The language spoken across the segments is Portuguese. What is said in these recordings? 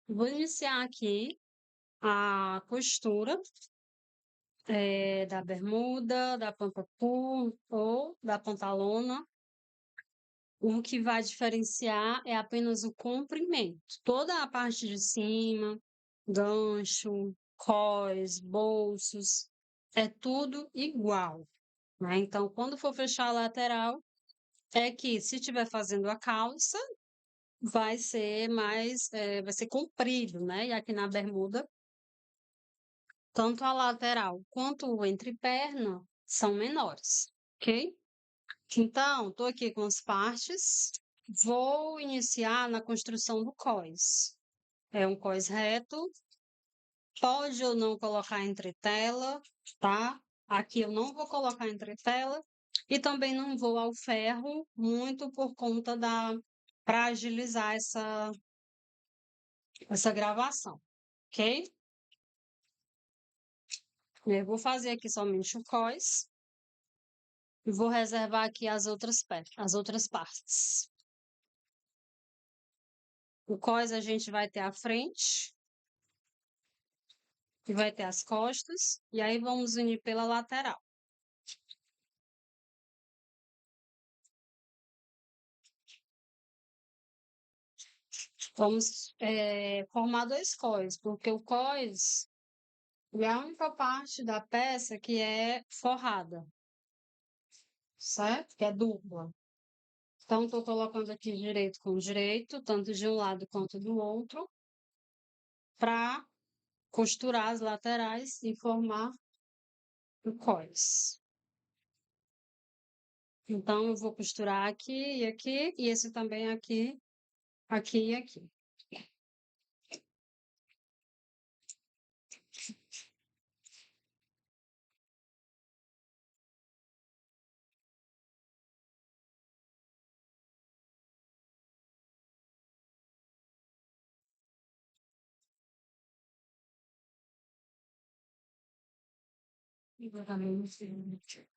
Vou iniciar aqui a costura da bermuda, da pantapum ou da pantalona. O que vai diferenciar é apenas o comprimento. Toda a parte de cima, gancho, cós, bolsos, é tudo igual, né? Então, quando for fechar a lateral, é que se estiver fazendo a calça, vai ser vai ser comprido, né? E aqui na bermuda, tanto a lateral quanto o entreperna são menores, ok? Então, estou aqui com as partes. Vou iniciar na construção do cós. É um cós reto. Pode ou não colocar entretela, tá? Aqui eu não vou colocar entretela. E também não vou ao ferro, muito por conta para agilizar essa gravação, ok? Eu vou fazer aqui somente o cós. E vou reservar aqui as outras partes. O cós a gente vai ter a frente, e vai ter as costas, e aí vamos unir pela lateral. Vamos formar dois cós, porque o cós é a única parte da peça que é forrada, certo? Que é dupla. Então, estou colocando aqui direito com direito, tanto de um lado quanto do outro, para costurar as laterais e formar o cós. Então, eu vou costurar aqui, e esse também aqui, aqui e aqui. Exatamente.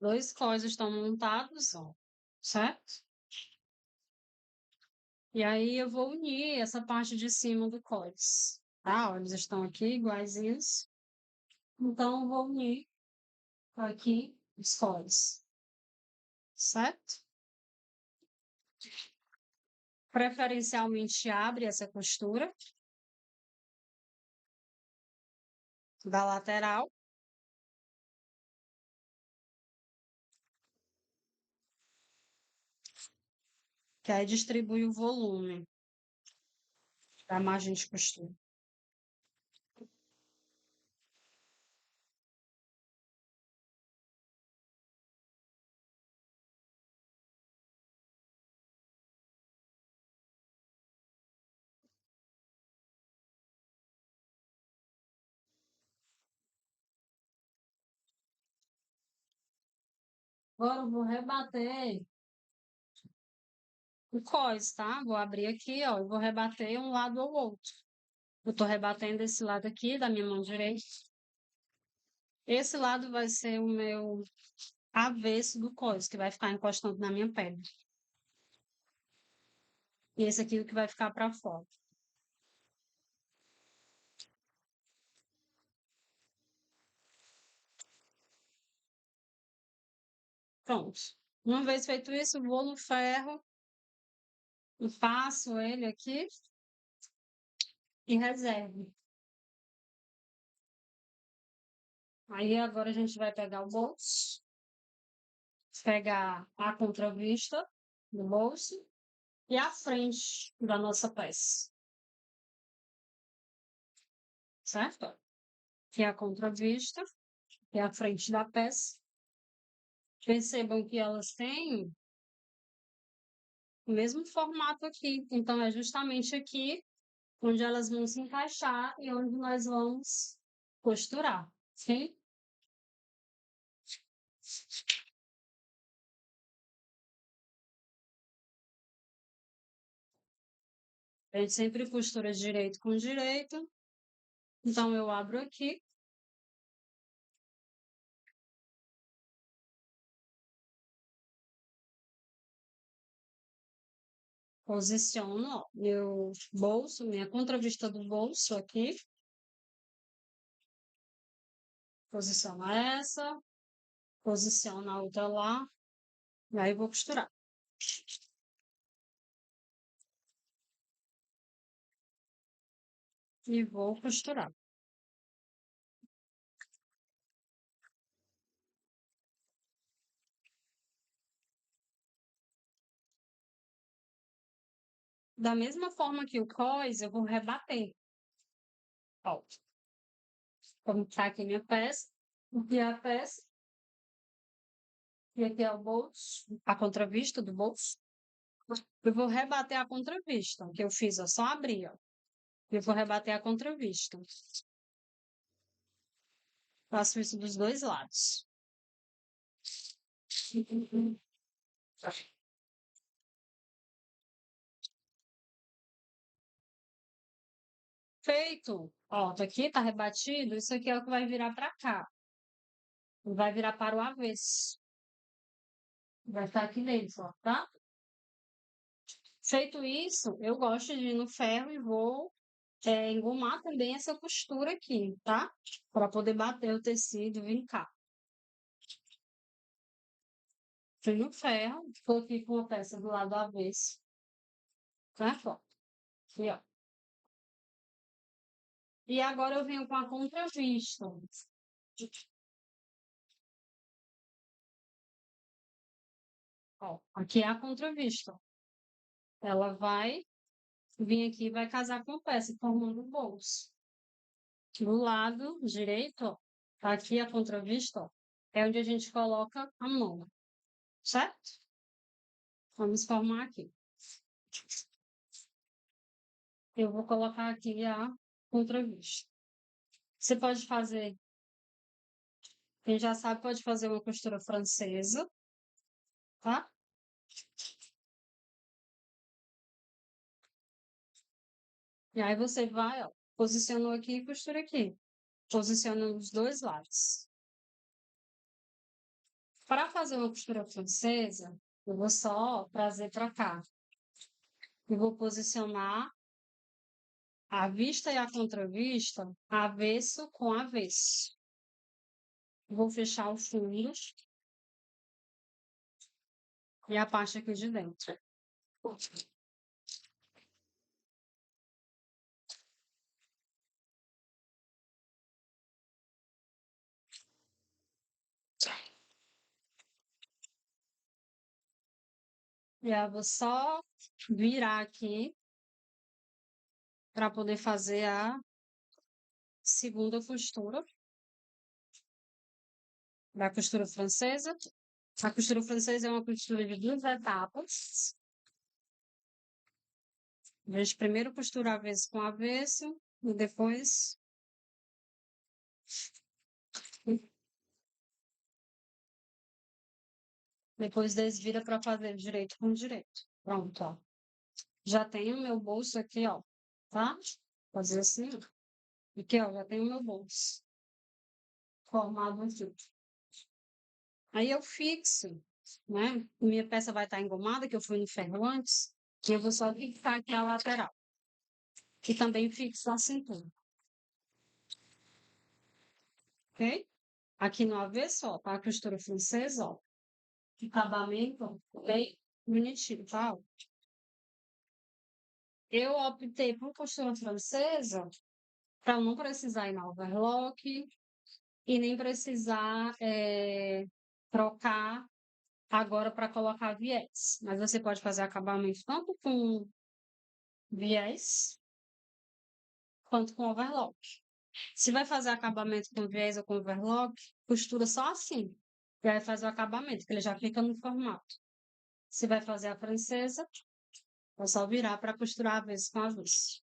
Dois cós estão montados, ó, certo? E aí eu vou unir essa parte de cima do cós, tá? Ó, eles estão aqui iguaizinhos. Então eu vou unir aqui os cós, certo? Preferencialmente abre essa costura da lateral, que aí distribui o volume da margem de costura. Agora eu vou rebater o cós, tá? Vou abrir aqui, ó, e vou rebater um lado ou outro. Eu tô rebatendo esse lado aqui da minha mão direita. Esse lado vai ser o meu avesso do cós, que vai ficar encostando na minha perna. E esse aqui é o que vai ficar para fora. Pronto. Uma vez feito isso, vou no ferro e passo ele aqui e reservo. Aí agora a gente vai pegar o bolso, pegar a contravista do bolso e a frente da nossa peça. Certo? Que é a contravista, que é a frente da peça. Percebam que elas têm o mesmo formato aqui. Então, é justamente aqui onde elas vão se encaixar e onde nós vamos costurar, ok? A gente sempre costura direito com direito. Então, eu abro aqui. Posiciono, ó, meu bolso, minha contravista do bolso aqui. Posiciono essa. Posiciono a outra lá. E aí, vou costurar. E vou costurar. Da mesma forma que o cós, eu vou rebater. Ó, como tá aqui minha peça, aqui é a peça, e aqui é o bolso, a contravista do bolso. Eu vou rebater a contravista, que eu fiz, ó, só abrir, ó. Eu vou rebater a contravista. Faço isso dos dois lados. Feito. Ó, tá aqui, tá rebatido. Isso aqui é o que vai virar para cá. Vai virar para o avesso. Vai estar aqui dentro, ó, tá? Feito isso, eu gosto de ir no ferro e vou engomar também essa costura aqui, tá? Para poder bater o tecido e vincar. Fui no ferro, estou aqui com a peça do lado avesso. Certo? Ó. Aqui, ó. E agora eu venho com a contravista. Ó, aqui é a contravista. Ela vai vir aqui e vai casar com a peça, formando o bolso. Do lado direito, ó, tá aqui a contravista, ó, é onde a gente coloca a mão, certo? Vamos formar aqui. Eu vou colocar aqui a contravista. Você pode fazer, quem já sabe, pode fazer uma costura francesa, tá? E aí você vai, ó, posicionou aqui e costura aqui. Posiciona os dois lados. Para fazer uma costura francesa, eu vou só trazer para cá. E vou posicionar a vista e a contravista avesso com avesso. Vou fechar o fundo e a parte aqui de dentro. E aí eu vou só virar aqui para poder fazer a segunda costura da costura francesa. A costura francesa é uma costura de duas etapas. A gente primeiro costura avesso com avesso e depois desvira para fazer direito com direito. Pronto, ó. Já tenho o meu bolso aqui, ó, tá? Fazer assim, ó. Aqui, ó, já tenho o meu bolso formado aqui. Aí eu fixo, né? Minha peça vai estar engomada, que eu fui no ferro antes, e eu vou só fixar aqui a lateral. Que também fixo a cintura. Ok? Aqui no avesso, ó, tá a costura francesa, ó. Acabamento, ó, bem bonitinho, tá? Eu optei por costura francesa para não precisar ir na overlock e nem precisar trocar agora para colocar viés. Mas você pode fazer acabamento tanto com viés quanto com overlock. Se vai fazer acabamento com viés ou com overlock, costura só assim. E aí faz o acabamento, que ele já fica no formato. Se vai fazer a francesa, é só virar para costurar avesso com avesso.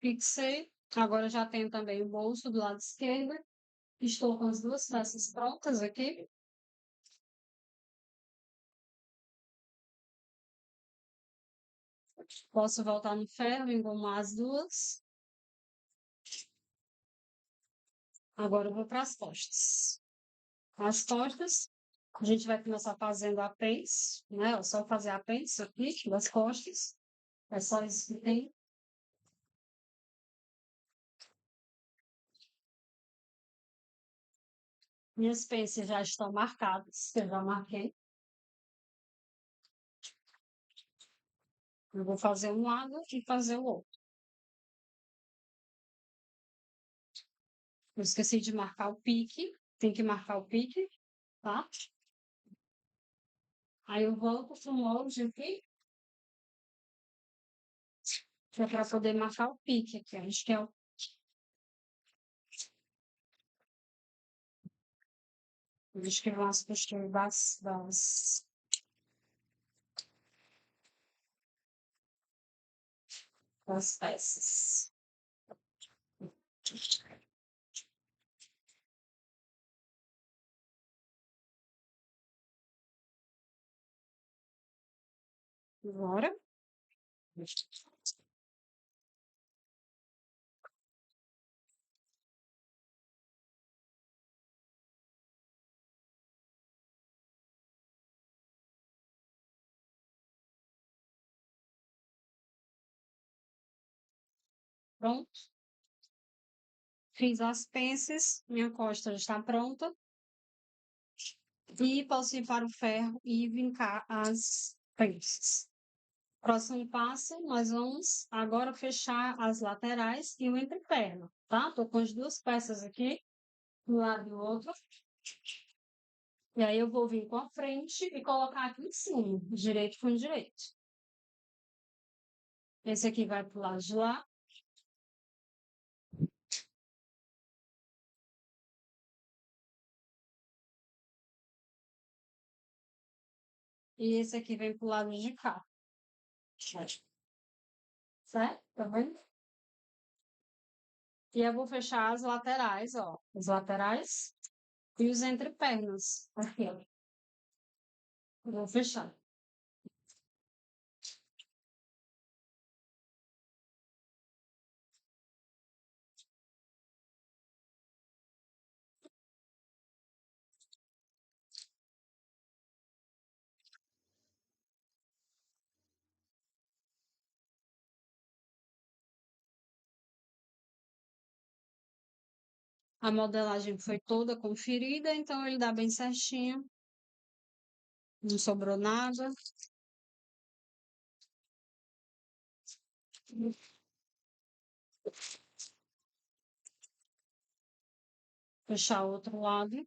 Fixei. Agora já tenho também o bolso do lado esquerdo. Estou com as duas peças prontas aqui. Posso voltar no ferro, engomar as duas. Agora eu vou para as costas. As costas, a gente vai começar fazendo a pence, né? É só fazer a pence aqui das costas. É só isso que tem. Minhas pences já estão marcadas, que eu já marquei. Eu vou fazer um lado e fazer o outro. Eu esqueci de marcar o pique. Tem que marcar o pique, tá? Aí eu volto pro molde aqui, que é para poder marcar o pique aqui. Acho que é o. Acho que vão as costuras das peças. Agora. Pronto. Fiz as pences, minha costa já está pronta. E posso ir para o ferro e vincar as pences. Próximo passo, nós vamos agora fechar as laterais e o entreperna, tá? Tô com as duas peças aqui, um lado e o outro. E aí eu vou vir com a frente e colocar aqui em cima, direito com direito. Esse aqui vai pro lado de lá. E esse aqui vem pro lado de cá. Certo? Tá vendo? E eu vou fechar as laterais, ó. As laterais e os entrepernas. Aqui, ó. Vou fechar. A modelagem foi toda conferida, então ele dá bem certinho. Não sobrou nada. Fechar o outro lado.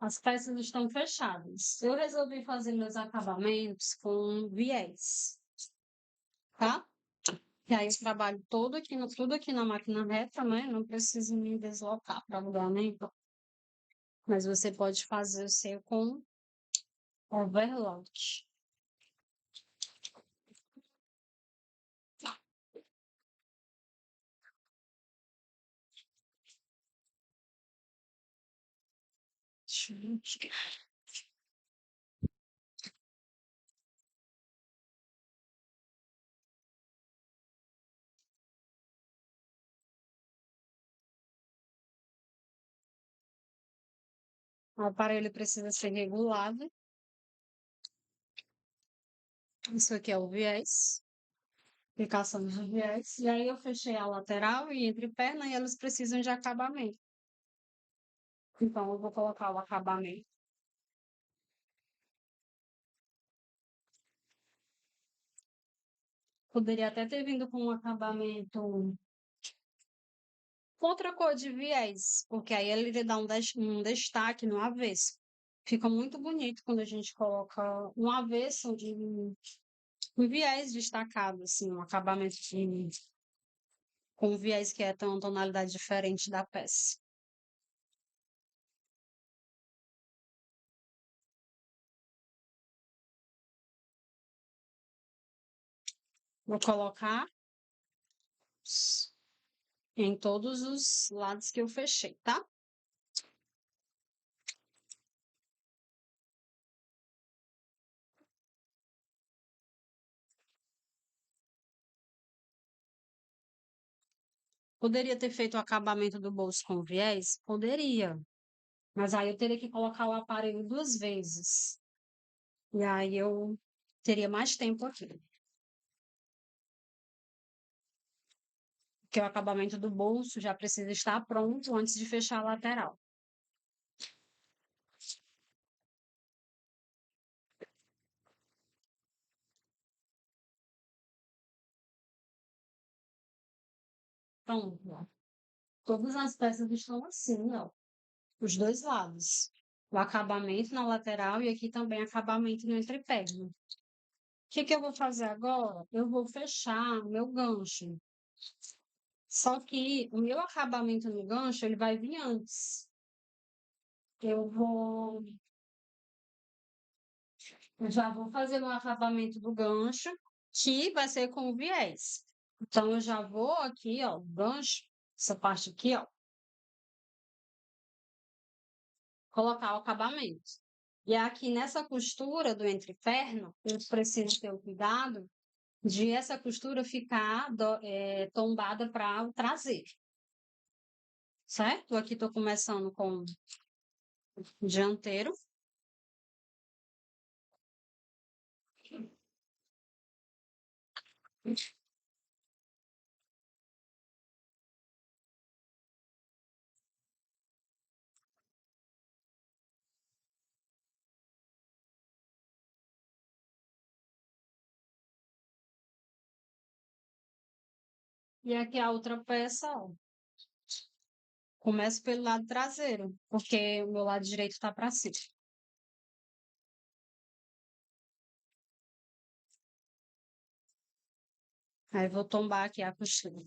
As peças estão fechadas. Eu resolvi fazer meus acabamentos com viés, tá? E aí eu trabalho todo aqui, tudo aqui na máquina reta, né? Não preciso me deslocar para lugar nenhum. Mas você pode fazer o seu com overlock. O aparelho precisa ser regulado. Isso aqui é o viés. Aplicação de viés. E aí eu fechei a lateral e entre perna e elas precisam de acabamento. Então eu vou colocar o acabamento. Poderia até ter vindo com um acabamento com outra cor de viés, porque aí ele iria dar um destaque no avesso. Fica muito bonito quando a gente coloca um avesso de um viés destacado, assim, um acabamento com um viés que é tão tonalidade diferente da peça. Vou colocar em todos os lados que eu fechei, tá? Poderia ter feito o acabamento do bolso com viés? Poderia. Mas aí eu teria que colocar o aparelho 2 vezes. E aí eu teria mais tempo aqui. Porque o acabamento do bolso já precisa estar pronto antes de fechar a lateral. Pronto, ó. Todas as peças estão assim, ó. Os dois lados. O acabamento na lateral e aqui também acabamento no entrepérna. O que eu vou fazer agora? Eu vou fechar o meu gancho. Só que o meu acabamento no gancho, ele vai vir antes. Eu já vou fazer o acabamento do gancho, que vai ser com viés. Então, eu já vou aqui, ó, gancho, essa parte aqui, ó, colocar o acabamento. E aqui nessa costura do entreperna, eu preciso ter o cuidado de essa costura ficar tombada para o traseiro, certo? Aqui estou começando com o dianteiro. E aqui a outra peça, ó, começo pelo lado traseiro, porque o meu lado direito está para cima. Aí vou tombar aqui a costura.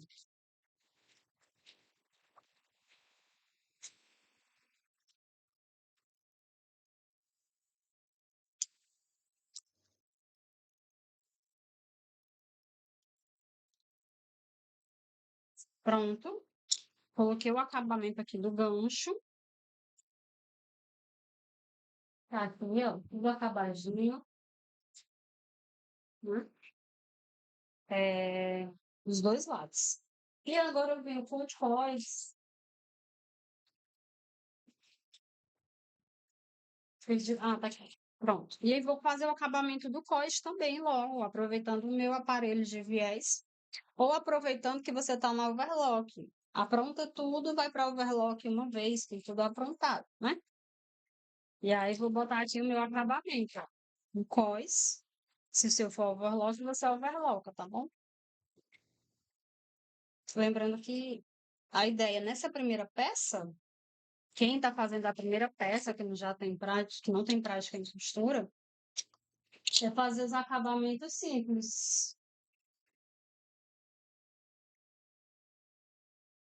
Pronto. Coloquei o acabamento aqui do gancho. Tá aqui, ó, tudo acabadinho, né? Dos dois lados. E agora eu venho com o cós. Ah, tá aqui. Pronto. E aí vou fazer o acabamento do cós também logo, aproveitando o meu aparelho de viés. Ou aproveitando que você tá na overlock. Apronta tudo, vai para overlock uma vez, tem tudo aprontado, né? E aí vou botar aqui o meu acabamento, ó. O cós. Se o seu for overlock, você overlocka, tá bom? Lembrando que a ideia nessa primeira peça, quem está fazendo a primeira peça, que não já tem prática, que não tem prática em costura, é fazer os acabamentos simples,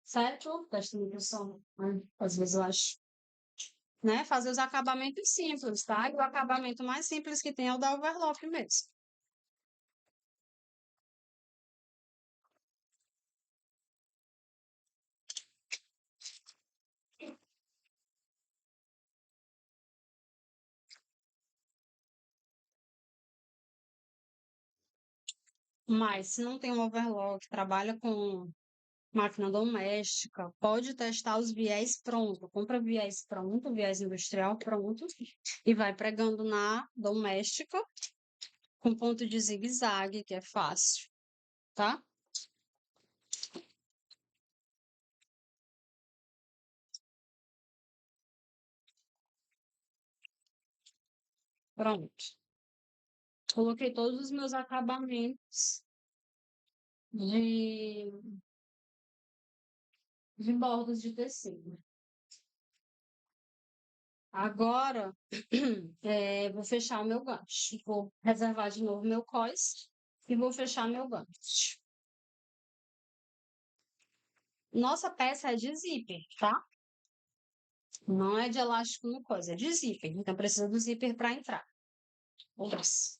certo? Presta atenção, né? Às vezes eu acho, né? Fazer os acabamentos simples, tá? E o acabamento mais simples que tem é o da overlock mesmo. Mas se não tem um overlock, trabalha com máquina doméstica, pode testar os viés pronto. Compra viés pronto, viés industrial pronto, e vai pregando na doméstica com ponto de zigue-zague, que é fácil, tá? Pronto. Coloquei todos os meus acabamentos. de, de bordas de tecido. Agora, vou fechar o meu gancho. Vou reservar de novo meu cós e vou fechar meu gancho. Nossa peça é de zíper, tá? Não é de elástico no cós, é de zíper. Então, precisa do zíper para entrar. Ops.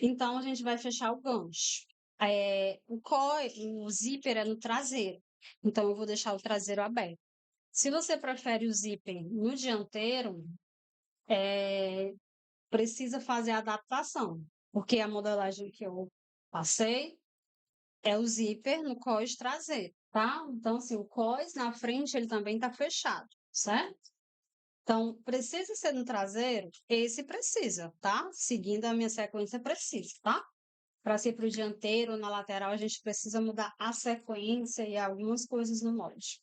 Então, a gente vai fechar o gancho. O zíper é no traseiro. Então, eu vou deixar o traseiro aberto. Se você prefere o zíper no dianteiro, precisa fazer a adaptação. Porque a modelagem que eu passei é o zíper no cós traseiro, tá? Então, assim, o cós na frente, ele também tá fechado, certo? Então, precisa ser no traseiro? Esse precisa, tá? Seguindo a minha sequência, precisa, tá? Para ser para o dianteiro ou na lateral, a gente precisa mudar a sequência e algumas coisas no molde.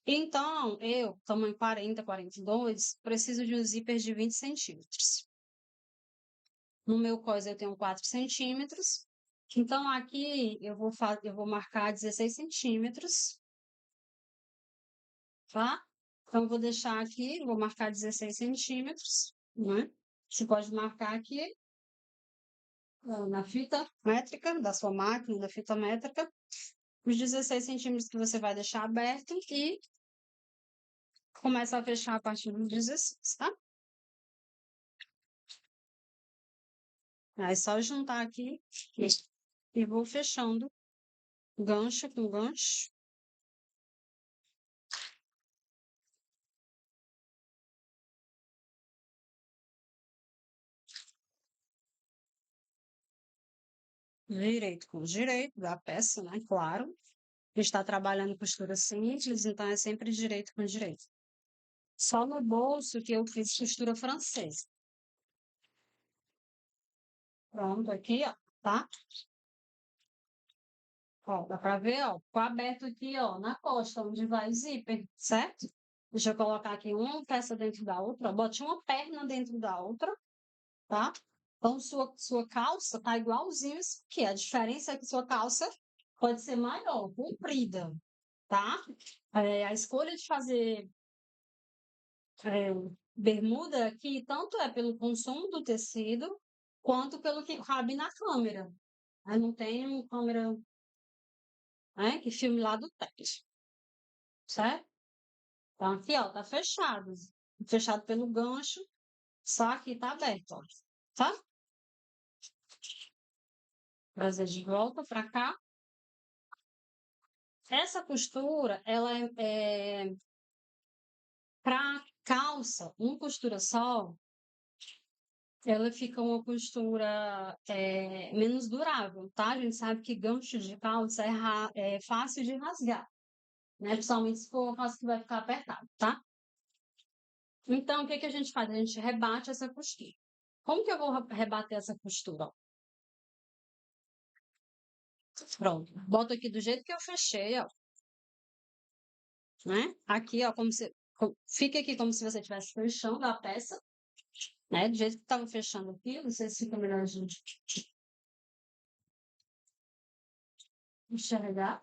Então, eu, tamanho 40, 42, preciso de um zíper de 20 centímetros. No meu cós eu tenho 4 centímetros. Então, aqui eu vou marcar 16 centímetros, tá? Então, eu vou deixar aqui, vou marcar 16 centímetros, né? Você pode marcar aqui na fita métrica da sua máquina, da fita métrica, os 16 centímetros que você vai deixar aberto e começa a fechar a partir dos 16, tá? Aí é só juntar aqui e vou fechando gancho com gancho. Direito com direito da peça, né? Claro. A gente está trabalhando costura simples, então é sempre direito com direito. Só no bolso que eu fiz costura francesa. Pronto, aqui, ó, tá? Ó, dá pra ver, ó, ficou aberto aqui, ó, na costa, onde vai o zíper, certo? Deixa eu colocar aqui uma peça dentro da outra, ó, bote uma perna dentro da outra, tá? Então, sua calça tá igualzinho isso aqui. A diferença é que sua calça pode ser maior, comprida, tá? A escolha de fazer bermuda aqui, tanto é pelo consumo do tecido, quanto pelo que cabe na câmera. Aí não tem uma câmera, né, que filme lá do teto, certo? Então aqui, ó, tá fechado. Fechado pelo gancho, só aqui tá aberto, ó, tá? Trazer de volta para cá. Essa costura, ela para calça, uma costura só, ela fica uma costura menos durável, tá? A gente sabe que gancho de calça é fácil de rasgar, né? Principalmente se for uma calça que vai ficar apertada, tá? Então, o que que a gente faz? A gente rebate essa costura. Como que eu vou rebater essa costura? Ó? Pronto. Boto aqui do jeito que eu fechei, ó. Né? Aqui, ó, fica aqui como se você estivesse fechando a peça, né? Do jeito que estava fechando aqui, não sei se fica melhor a gente enxergar.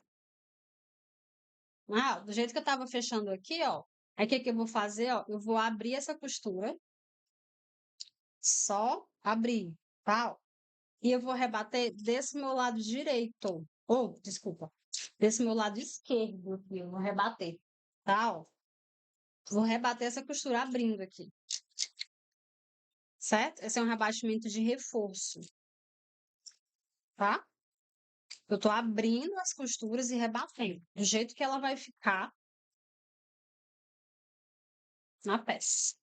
Ah, do jeito que eu estava fechando aqui, ó. Aí o que que eu vou fazer, ó? Eu vou abrir essa costura, só abrir, tá? Ó. E eu vou rebater desse meu lado direito. Ou, desculpa, desse meu lado esquerdo aqui, eu vou rebater, tá? Ó. Vou rebater essa costura abrindo aqui. Certo? Esse é um rebatimento de reforço, tá? Eu tô abrindo as costuras e rebatendo, do jeito que ela vai ficar na peça.